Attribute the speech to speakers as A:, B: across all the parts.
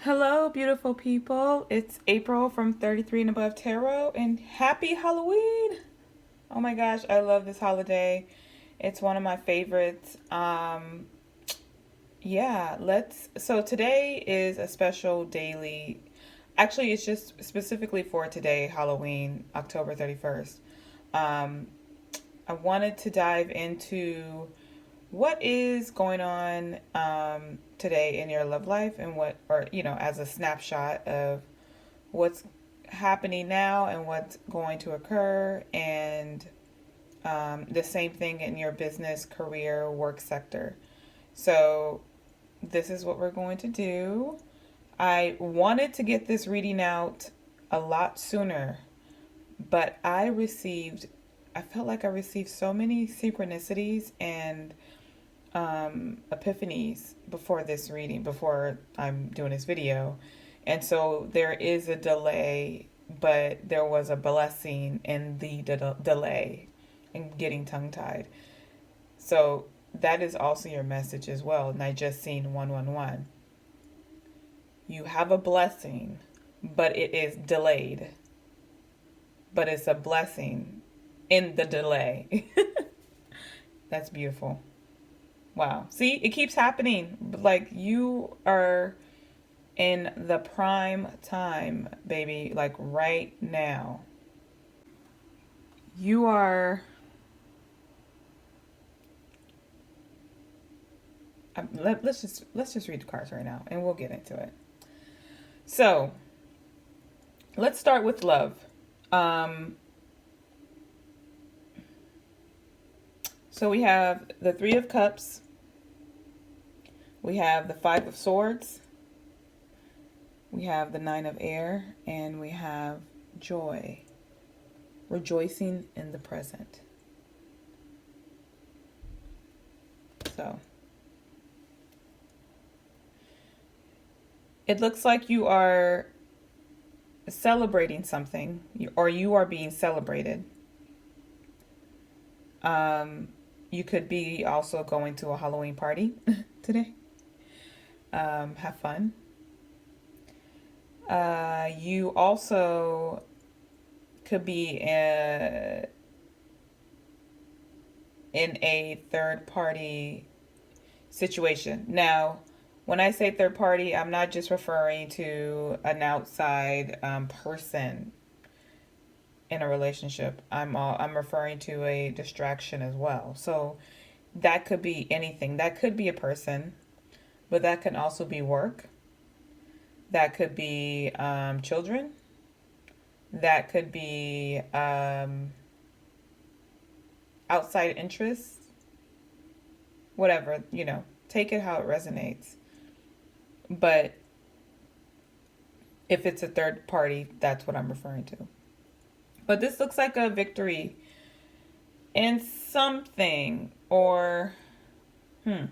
A: Hello, beautiful people. It's April from 33 and Above Tarot, and happy Halloween! Oh my gosh, I love this holiday. It's one of my favorites. Yeah, so today is a special daily. Actually, it's just specifically for today, Halloween, October 31st. Um, I wanted to dive into what is going on today in your love life and as a snapshot of what's happening now and what's going to occur, and the same thing in your business, career, work sector. So, this is what we're going to do. I wanted to get this reading out a lot sooner, but I felt like I received so many synchronicities and epiphanies before this reading, before I'm doing this video. And so there is a delay, but there was a blessing in the delay and getting tongue tied. So that is also your message as well. And I just seen 111. You have a blessing, but it is delayed. But it's a blessing in the delay. That's beautiful. Wow. See, it keeps happening. Like you are in the prime time, baby, like right now. You are let's just read the cards right now and we'll get into it. So, let's start with love. Um so we have the 3 of Cups. We have the 5 of Swords. We have the 9 of Air, and we have joy. Rejoicing in the present. So, it looks like you are celebrating something, or you are being celebrated. You could be also going to a Halloween party today. Have fun. You also could be in a third party situation. Now, when I say third party, I'm not just referring to an outside person in a relationship. I'm referring to a distraction as well. So that could be anything. That could be a person, but that can also be work. That could be children. That could be outside interests. Whatever, take it how it resonates. But if it's a third party, that's what I'm referring to. But this looks like a victory in something, or I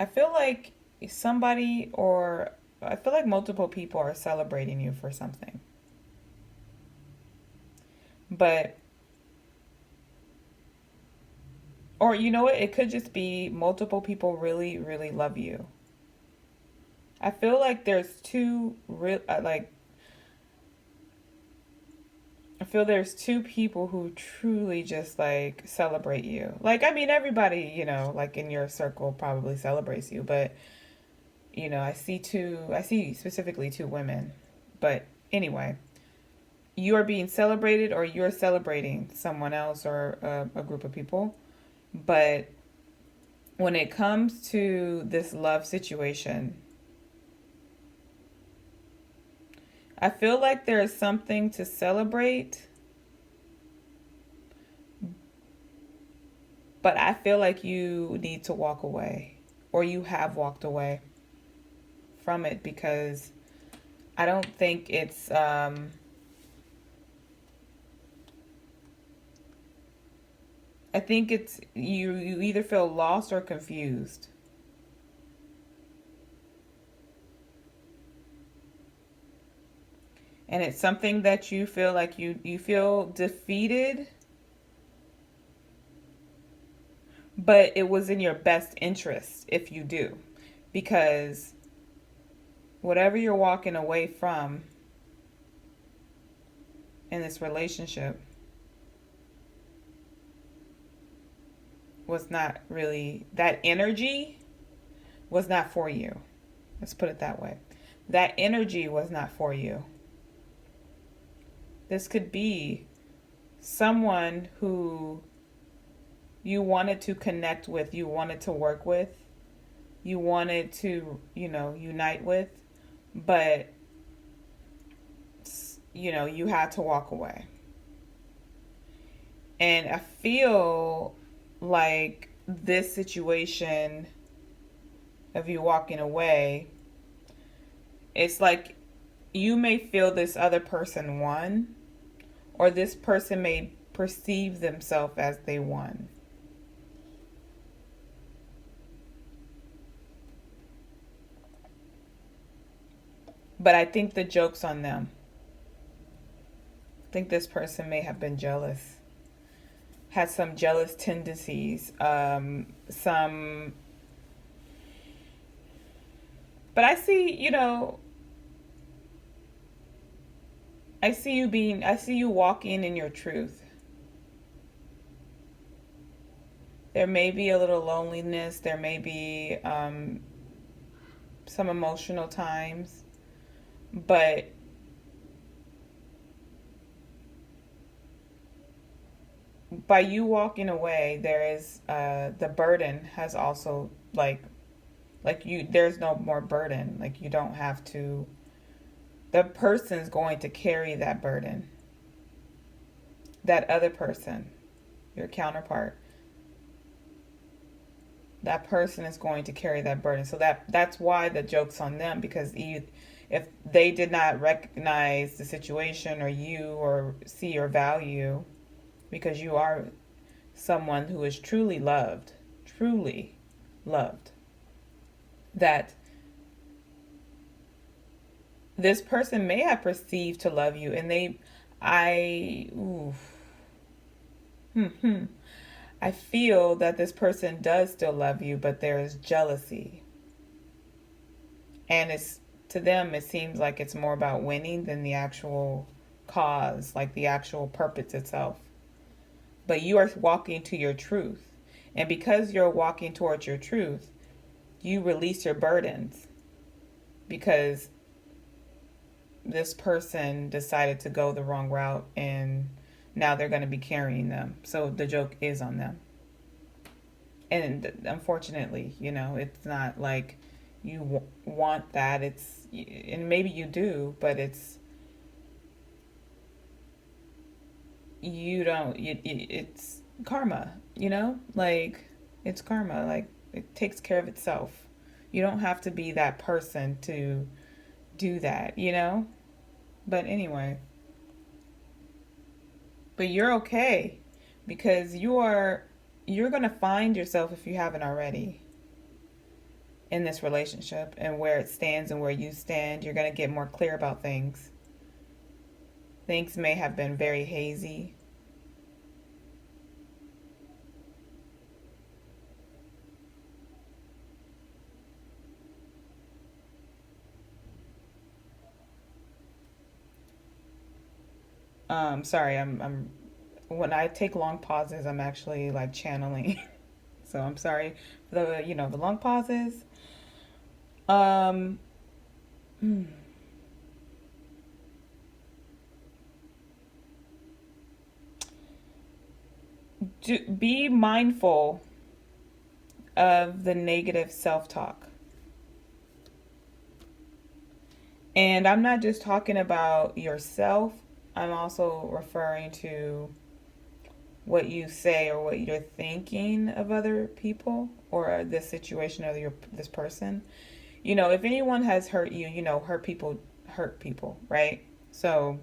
A: feel like I feel like multiple people are celebrating you for something. But, or you know what? It could just be multiple people really, really love you. I feel like there's two real, I feel there's two people who truly just like celebrate you. Like, I mean, everybody, like in your circle probably celebrates you, but, I see specifically two women. But anyway, you are being celebrated, or you're celebrating someone else, or a group of people. But when it comes to this love situation, I feel like there is something to celebrate, but I feel like you need to walk away, or you have walked away from it, because I don't think it's I think it's you either feel lost or confused. And it's something that you feel like you feel defeated But it was in your best interest if you do, because whatever you're walking away from in this relationship was not really, that energy was not for you. Let's put it that way. That energy was not for you. This could be someone who you wanted to connect with, you wanted to work with, you wanted to, unite with, but, you had to walk away. And I feel like this situation of you walking away, it's like you may feel this other person won, or this person may perceive themselves as they won. But I think the joke's on them. I think this person may have been jealous, had some jealous tendencies, some. But I see, I see you walking in your truth. There may be a little loneliness. There may be some emotional times, but by you walking away, there is the burden has also there's no more burden. Like you don't have to. The person's going to carry that burden. That other person, your counterpart, that person is going to carry that burden. So that's why the joke's on them, because if they did not recognize the situation or see your value, because you are someone who is truly loved, that this person may have perceived to love you, and I feel that this person does still love you, but there is jealousy. And to them, it seems like it's more about winning than the actual cause, like the actual purpose itself. But you are walking to your truth. And because you're walking towards your truth, you release your burdens, because this person decided to go the wrong route, and now they're going to be carrying them. So the joke is on them. And unfortunately, it's not like you want that. And maybe you do, but you don't, it's karma, like it's karma. Like it takes care of itself. You don't have to be that person to do that, But anyway, but you're okay, because you're going to find yourself, if you haven't already, in this relationship and where it stands and where you stand. You're going to get more clear about things. Things may have been very hazy. Sorry, I'm when I take long pauses, I'm actually like channeling. So I'm sorry for the long pauses. Um, be mindful of the negative self-talk. And I'm not just talking about yourself. I'm also referring to what you say or what you're thinking of other people or this situation or this person. If anyone has hurt you, hurt people, right? So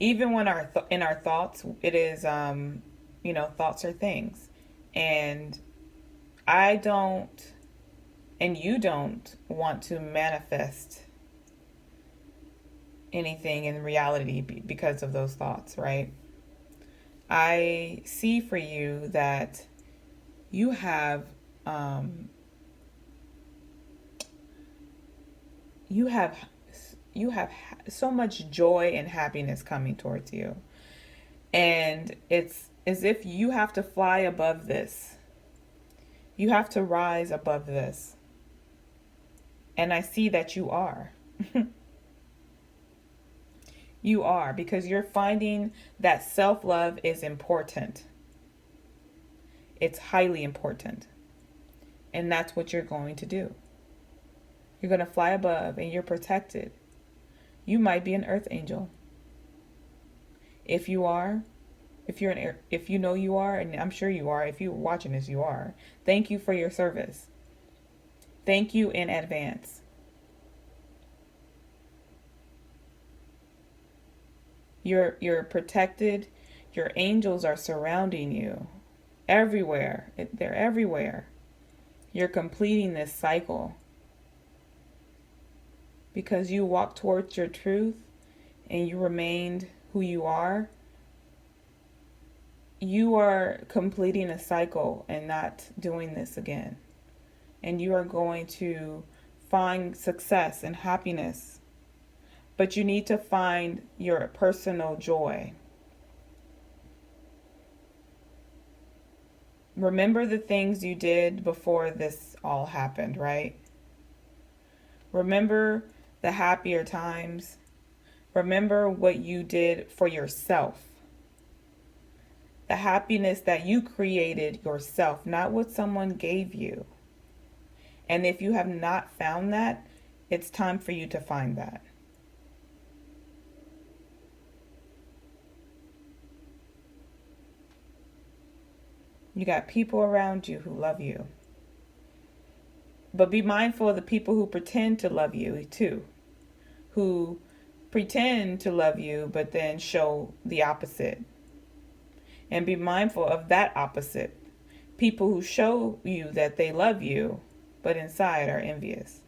A: even when in our thoughts, it is, thoughts are things. And I don't, and you don't want to manifest anything in reality because of those thoughts, right? I see for you that you have um, you have you have so much joy and happiness coming towards you, and it's as if you have to fly above this. You have to rise above this, and I see that you are. You are, because you're finding that self-love is important. It's highly important, and that's what you're going to do. You're going to fly above, and you're protected. You might be an earth angel. If you are, if you know you are, and I'm sure you are, if you're watching this, you are. Thank you for your service. Thank you in advance. You're protected. Your angels are surrounding you everywhere. They're everywhere. You're completing this cycle because you walk towards your truth and you remained who you are. You are completing a cycle and not doing this again. And you are going to find success and happiness. But you need to find your personal joy. Remember the things you did before this all happened, right? Remember the happier times. Remember what you did for yourself. The happiness that you created yourself, not what someone gave you. And if you have not found that, it's time for you to find that. You got people around you who love you. But be mindful of the people who pretend to love you too. Who pretend to love you but then show the opposite. And be mindful of that opposite. People who show you that they love you but inside are envious.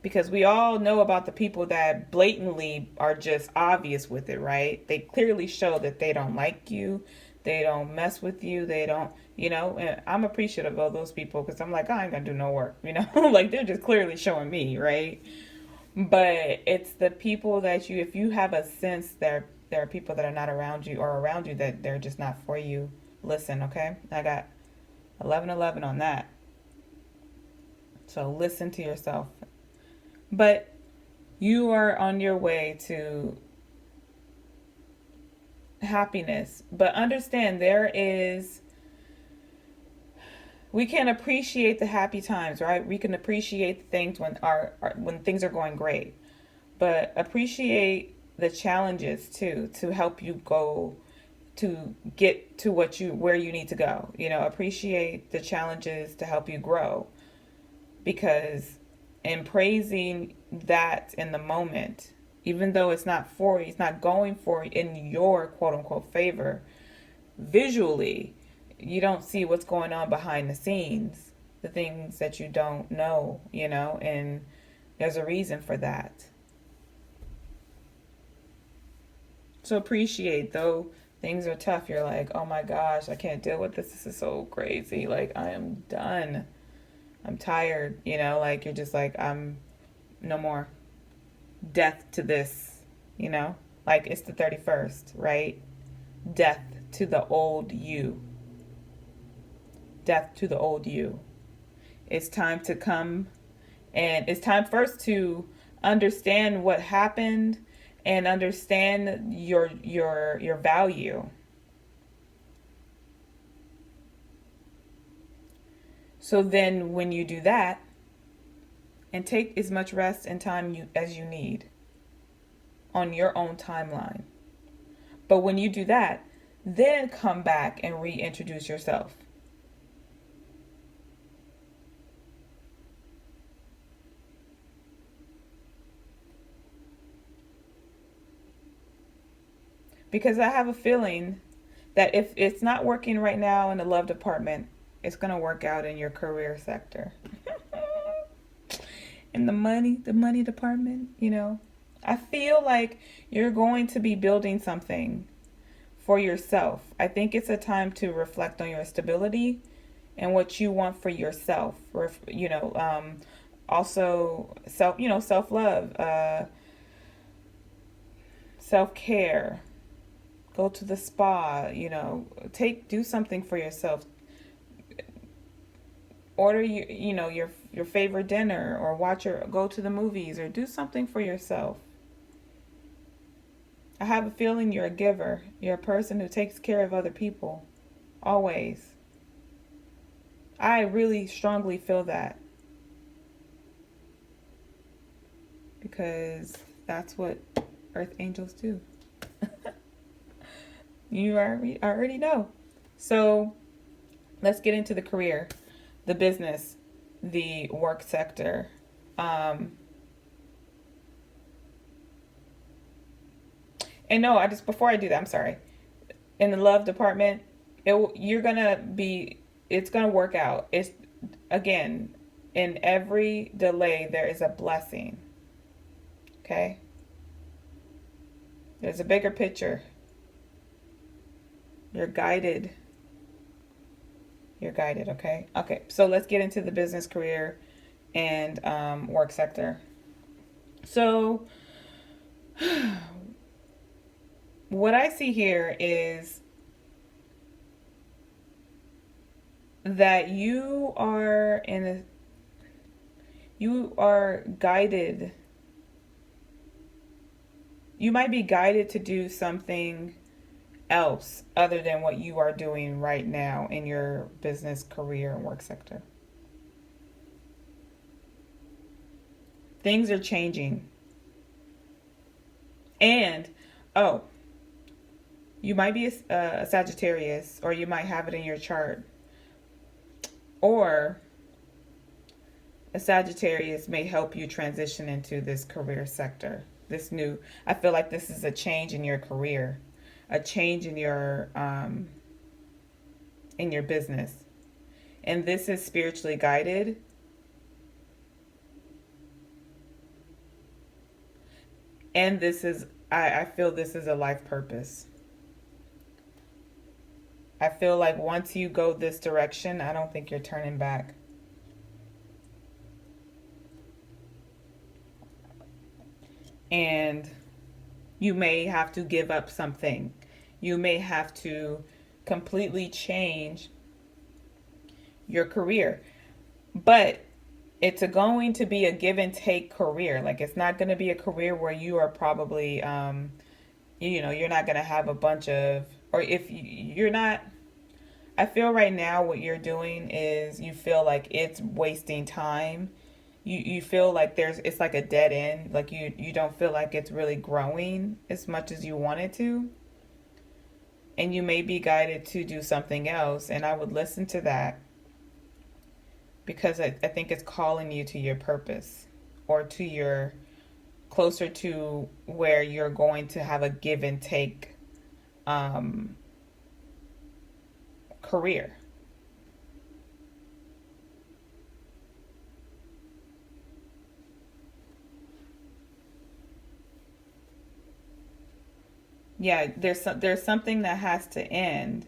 A: Because we all know about the people that blatantly are just obvious with it, right? They clearly show that they don't like you. They don't mess with you. They don't, and I'm appreciative of those people because I'm like, I ain't going to do no work, like they're just clearly showing me, right? But it's the people that if you have a sense there are people that are not around you or around you that they're just not for you, listen, okay? I got 1111 on that. So listen to yourself. But you are on your way to happiness. But understand we can appreciate the happy times, right? We can appreciate things when things are going great. But appreciate the challenges too, to help you go to get to where you need to go. Appreciate the challenges to help you grow. Because in praising that in the moment, even though it's not going for in your quote unquote favor, visually, you don't see what's going on behind the scenes, the things that you don't know, and there's a reason for that. So appreciate, though things are tough, you're like, oh my gosh, I can't deal with this. This is so crazy. Like, I am done. I'm tired, like you're just like, I'm no more. Death to this, like it's the 31st, right? Death to the old you. Death to the old you. It's time to come, and it's time first to understand what happened and understand your value. So then when you do that, and take as much rest and time as you need on your own timeline. But when you do that, then come back and reintroduce yourself. Because I have a feeling that if it's not working right now in the love department, it's going to work out in your career sector. In the money department, I feel like you're going to be building something for yourself. I think it's a time to reflect on your stability and what you want for yourself. Also self love, self care. Go to the spa. Do something for yourself. Order your favorite dinner, or go to the movies, or do something for yourself. I have a feeling you're a giver. You're a person who takes care of other people. Always. I really strongly feel that. Because that's what earth angels do. You already know. So let's get into the career, the business, the work sector. And no, before I do that, I'm sorry. In the love department, it's gonna work out. It's, again, in every delay there is a blessing. Okay? There's a bigger picture. You're guided. You're guided, okay? Okay, so let's get into the business, career, and work sector. So what I see here is that you are guided. You might be guided to do something else other than what you are doing right now in your business, career, and work sector. Things are changing. And, oh, you might be a Sagittarius, or you might have it in your chart. Or a Sagittarius may help you transition into this career sector. I feel like this is a change in your career, a change in your business. And this is spiritually guided. And I feel this is a life purpose. I feel like once you go this direction, I don't think you're turning back. And you may have to give up something. You may have to completely change your career. But it's going to be a give and take career. Like, it's not going to be a career where you are probably, you're not going to have a bunch of, or if you're not, I feel right now what you're doing is you feel like it's wasting time. You feel like it's like a dead end. Like you don't feel like it's really growing as much as you want it to. And you may be guided to do something else. And I would listen to that, because I think it's calling you to your purpose, or closer to where you're going to have a give and take career. Yeah, there's something that has to end.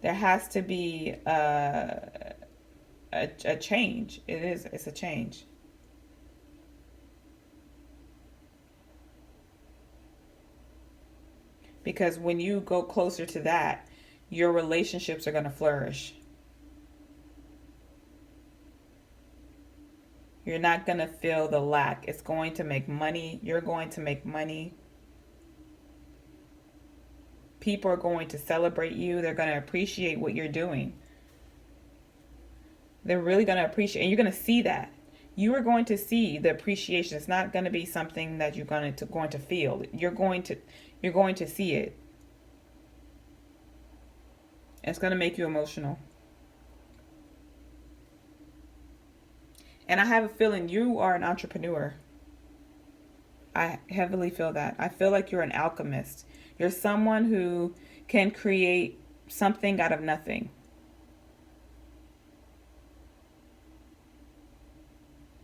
A: There has to be a change. It's a change. Because when you go closer to that, your relationships are going to flourish. You're not going to feel the lack. It's going to make money. You're going to make money. People are going to celebrate you. They're going to appreciate what you're doing. They're really going to appreciate, and you're going to see that. You are going to see the appreciation. It's not going to be something that you're going to feel. You're going to see it. It's going to make you emotional. And I have a feeling you are an entrepreneur. I heavily feel that. I feel like you're an alchemist. You're someone who can create something out of nothing.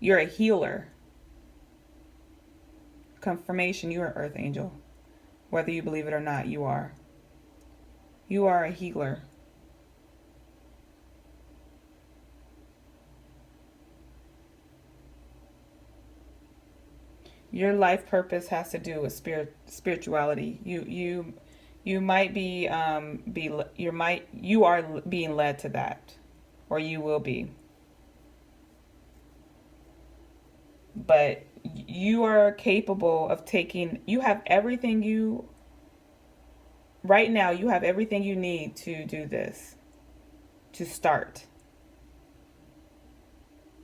A: You're a healer. Confirmation, you're an earth angel. Whether you believe it or not, you are. You are a healer. Your life purpose has to do with spirituality. You might be you are being led to that, or you will be. But you are capable of taking. You have everything you right now. You have everything you need to do this, to start.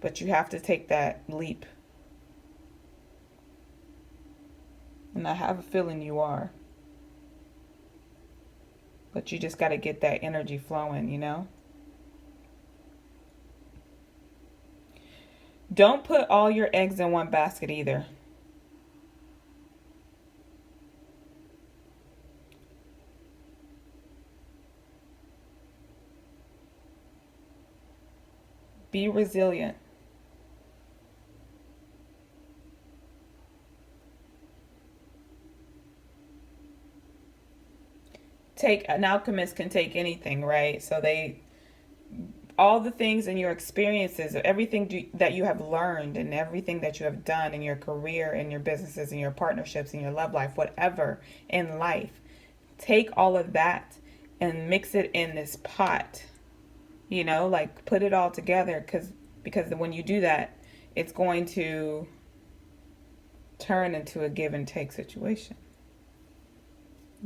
A: But you have to take that leap, and I have a feeling you are. But you just got to get that energy flowing, you know? Don't put all your eggs in one basket either. Be resilient. An alchemist can take anything, right? So all the things in your experiences, everything that you have learned and everything that you have done in your career, in your businesses, in your partnerships, in your love life, whatever in life, take all of that and mix it in this pot, like put it all together, because when you do that, it's going to turn into a give and take situation.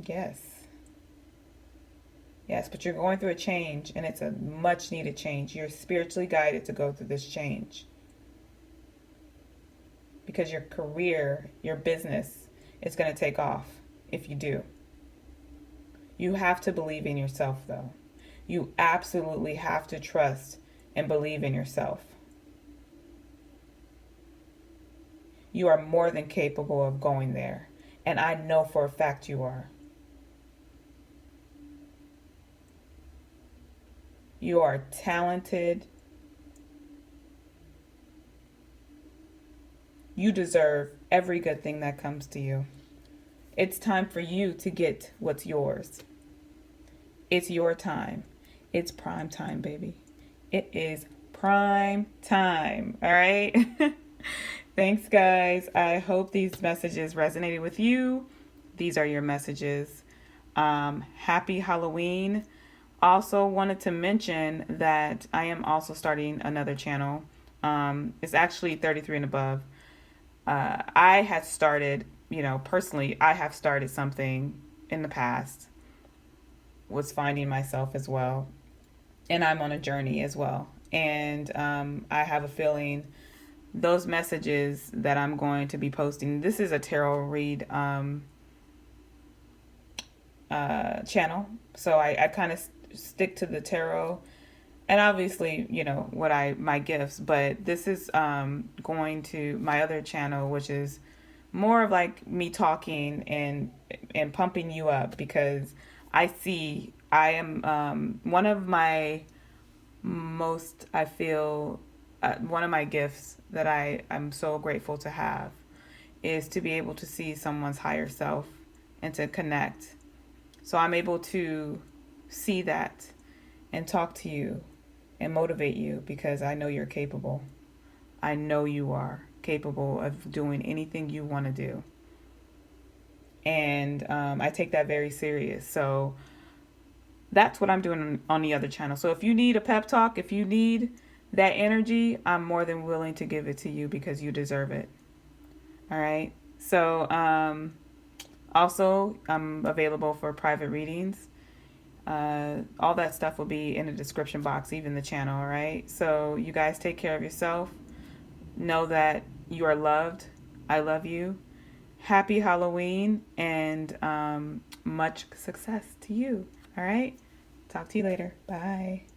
A: Yes. Yes, but you're going through a change, and it's a much needed change. You're spiritually guided to go through this change because your career, your business is going to take off if you do. You have to believe in yourself, though. You absolutely have to trust and believe in yourself. You are more than capable of going there, and I know for a fact you are. You are talented. You deserve every good thing that comes to you. It's time for you to get what's yours. It's your time. It's prime time, baby. It is prime time. All right? Thanks, guys. I hope these messages resonated with you. These are your messages. Happy Halloween. Also wanted to mention that I am also starting another channel. It's actually 33 and above. I had started, personally, I have started something in the past, was finding myself as well. And I'm on a journey as well. And I have a feeling those messages that I'm going to be posting, this is a tarot read channel. So I kind of stick to the tarot and obviously, my gifts, but this is going to my other channel, which is more of like me talking and pumping you up, because I am one of my most, I feel, one of my gifts that I'm so grateful to have is to be able to see someone's higher self and to connect. So I'm able to see that and talk to you and motivate you, because I know you're capable. I know you are capable of doing anything you want to do. And I take that very serious. So that's what I'm doing on the other channel. So if you need a pep talk, if you need that energy, I'm more than willing to give it to you, because you deserve it. All right. So also, I'm available for private readings. All that stuff will be in the description box, even the channel. All right. So you guys take care of yourself. Know that you are loved. I love you. Happy Halloween, and much success to you. All right. Talk to you later. Bye.